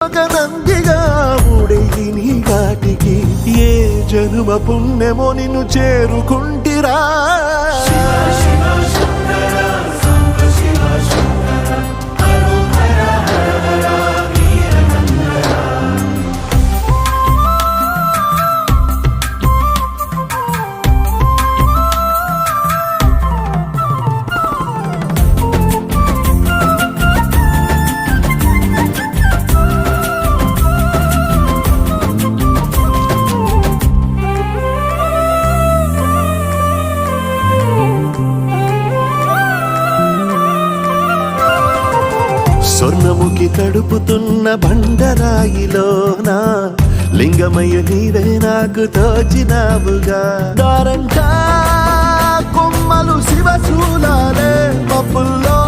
నందిగా ఊడేది నీ ఘాటికి ఏ జనుమ పుణ్యమో నిన్ను చేరుకుంటిరా. స్వర్ణముఖి తడుపుతున్న బండరాయిలోనా లింగమయ్య నీవే నాకు తోచినావుగా. దారంటా కొమ్మలు శివశూలాలే మబ్బుల్లో